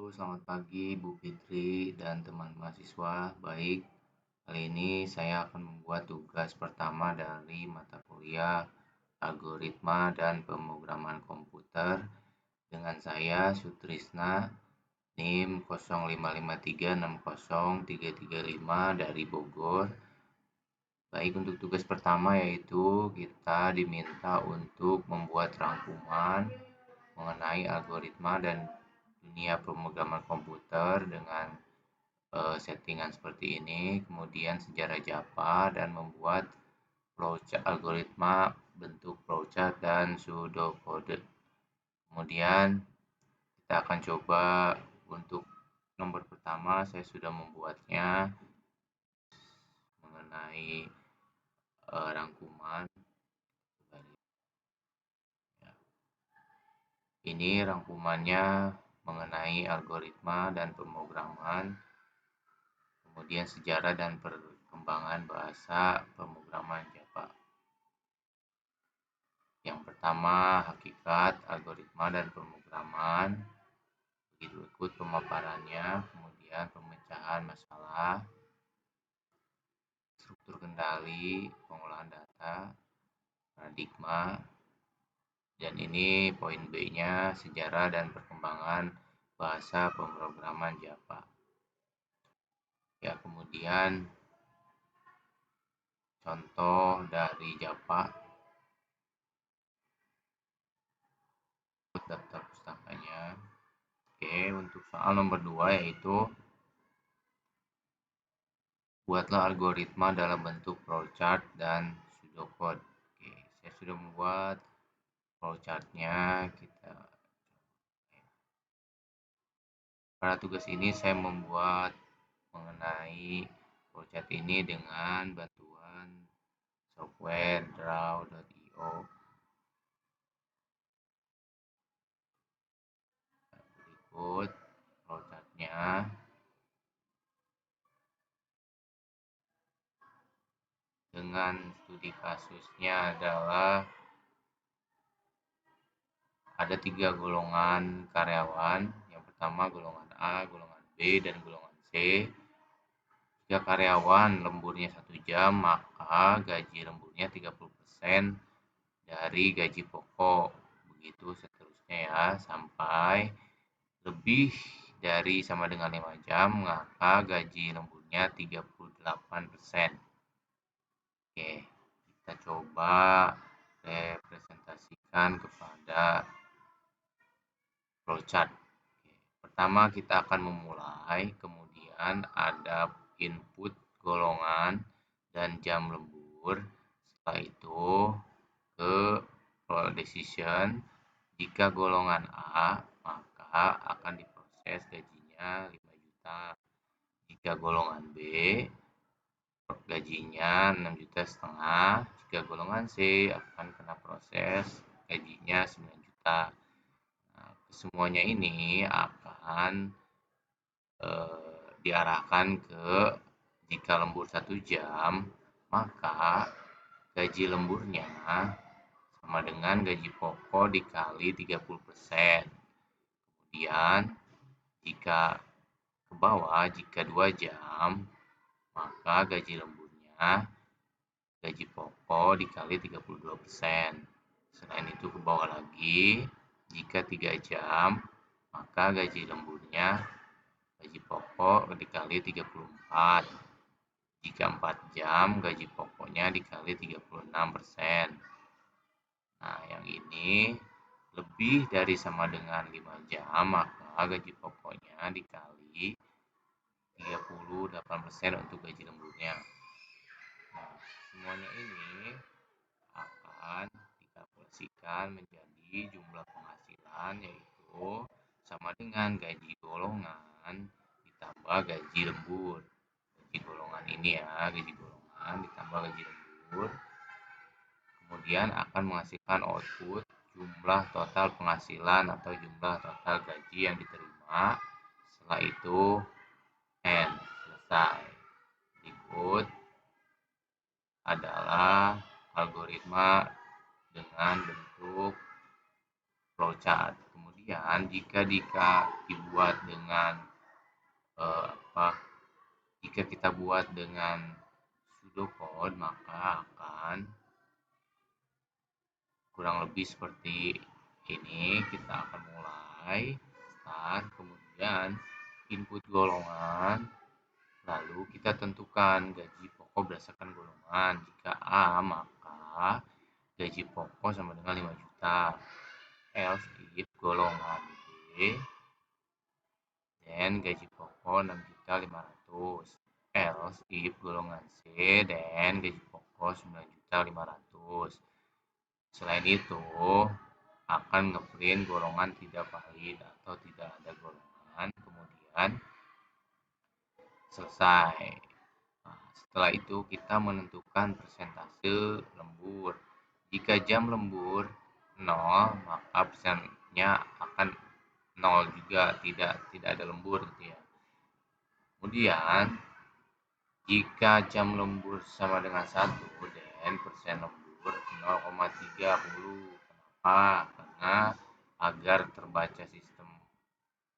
Selamat pagi Bu Fitri dan teman mahasiswa. Baik, kali ini saya akan membuat tugas pertama dari mata kuliah Algoritma dan Pemrograman Komputer dengan saya Sutrisna NIM 0553603335 dari Bogor. Baik, untuk tugas pertama yaitu kita diminta untuk membuat rangkuman mengenai algoritma dan dunia pemrograman komputer dengan settingan seperti ini, kemudian sejarah Java dan membuat flowchart algoritma bentuk flowchart dan pseudocode. Kemudian kita akan coba untuk nomor pertama saya sudah membuatnya mengenai rangkuman. Ini rangkumannya mengenai algoritma dan pemrograman, kemudian sejarah dan perkembangan bahasa pemrograman Java. Yang pertama, hakikat algoritma dan pemrograman. Begitu ikut pemaparannya, kemudian pemecahan masalah, struktur kendali, pengolahan data, paradigma, dan ini poin B-nya sejarah dan perkembangan bahasa pemrograman Java. Ya, kemudian contoh dari Java, daftar pustakanya. Oke, untuk soal nomor 2 yaitu buatlah algoritma dalam bentuk flowchart dan pseudocode. Oke, saya sudah membuat flowchartnya. Pada tugas ini saya membuat mengenai flowchart ini dengan bantuan software draw.io. Berikut flowchartnya. Dengan studi kasusnya adalah ada 3 golongan karyawan. Yang pertama golongan A, golongan B, dan golongan C. Jika karyawan lemburnya 1 jam, maka gaji lemburnya 30% dari gaji pokok. Begitu seterusnya ya, sampai lebih dari sama dengan 5 jam, maka gaji lemburnya 38%. Oke, kita coba representasikan kepada flowchart. Pertama kita akan memulai, kemudian ada input golongan dan jam lembur. Setelah itu ke decision. Jika golongan A, maka akan diproses gajinya 5 juta. Jika golongan B, gajinya 6,5 juta. Jika golongan C akan kena proses gajinya 9 juta. Nah, semuanya ini akan diarahkan ke jika lembur 1 jam, maka gaji lemburnya sama dengan gaji pokok dikali 30%. Kemudian jika ke bawah, jika 2 jam, maka gaji lemburnya gaji pokok dikali 32%. Selain itu ke bawah lagi, jika 3 jam, maka gaji lemburnya gaji pokok dikali 34. Jika 4 jam, gaji pokoknya dikali 36%. Nah, yang ini lebih dari sama dengan 5 jam, maka gaji pokoknya dikali 38% untuk gaji lemburnya. Nah, semuanya ini akan dikalkulasikan menjadi jumlah penghasilan, yaitu sama dengan gaji golongan ditambah gaji lembur. Gaji golongan ini ya, gaji golongan ditambah gaji lembur. Kemudian akan menghasilkan output jumlah total penghasilan atau jumlah total gaji yang diterima. Setelah itu N, selesai. Berikut adalah algoritma dengan bentuk flowchart. Kemudian Kemudian jika dibuat dengan jika kita buat dengan pseudocode, maka akan kurang lebih seperti ini. Kita akan mulai start, kemudian input golongan, lalu kita tentukan gaji pokok berdasarkan golongan. Jika A, maka gaji pokok sama dengan 5 juta. Else if golongan B, dan gaji pokok 6.500.000. Else if golongan C, dan gaji pokok 9.500.000. Selain itu, akan ngeprint golongan tidak valid atau tidak ada golongan, kemudian selesai. Nah, setelah itu kita menentukan persentase lembur. Jika jam lembur 0, maka persennya akan 0 juga, tidak ada lembur gitu ya. Kemudian jika jam lembur sama dengan 1 dan persen lembur 0,30. Kenapa? Karena agar terbaca sistem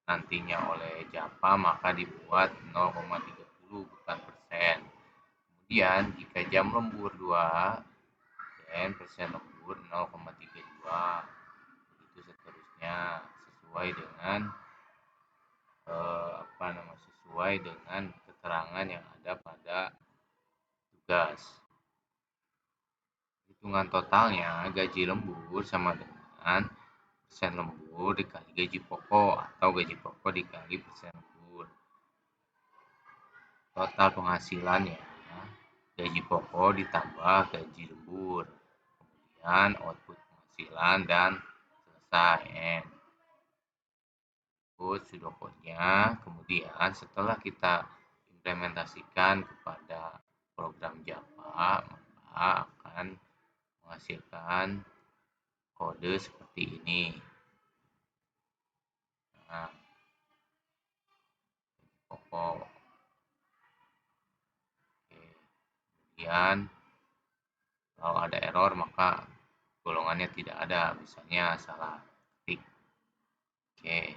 nantinya oleh Japa, maka dibuat 0,30 bukan persen. Kemudian jika jam lembur 2 dan persen lembur 0,32, begitu seterusnya sesuai dengan sesuai dengan keterangan yang ada pada tugas. Hitungan totalnya gaji lembur sama dengan persen lembur dikali gaji pokok atau gaji pokok dikali persen lembur. Total penghasilannya gaji pokok ditambah gaji lembur, kemudian output penghasilan dan selesai. Input pseudocode-nya, kemudian setelah kita implementasikan kepada program Java, maka akan menghasilkan kode seperti ini. Nah, pokok. Oke. Kemudian kalau ada error maka golongannya tidak ada, misalnya salah ketik. Oke.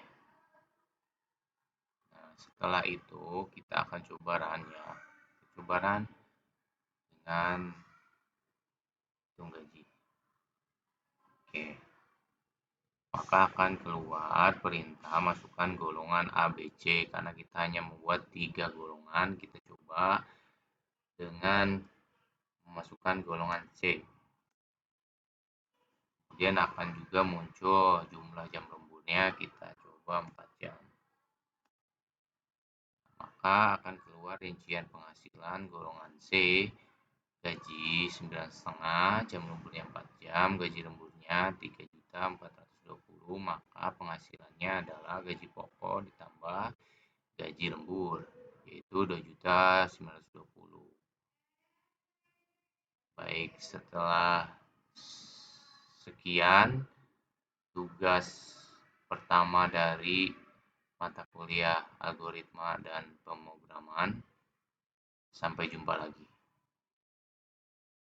Nah, setelah itu kita akan coba run ya. Coba run dengan hitung gaji. Oke. Maka akan keluar perintah masukkan golongan A, B, C. Karena kita hanya membuat 3 golongan, kita coba dengan memasukkan golongan C. Kemudian akan juga muncul jumlah jam lemburnya, kita coba 4 jam. Maka akan keluar rincian penghasilan golongan C, gaji 9,5, jam lemburnya 4 jam, gaji lemburnya 3.420.000, maka penghasilannya adalah gaji pokok ditambah gaji lembur, yaitu 2.920.000. Baik, setelah sekian tugas pertama dari mata kuliah algoritma dan pemrograman. Sampai jumpa lagi.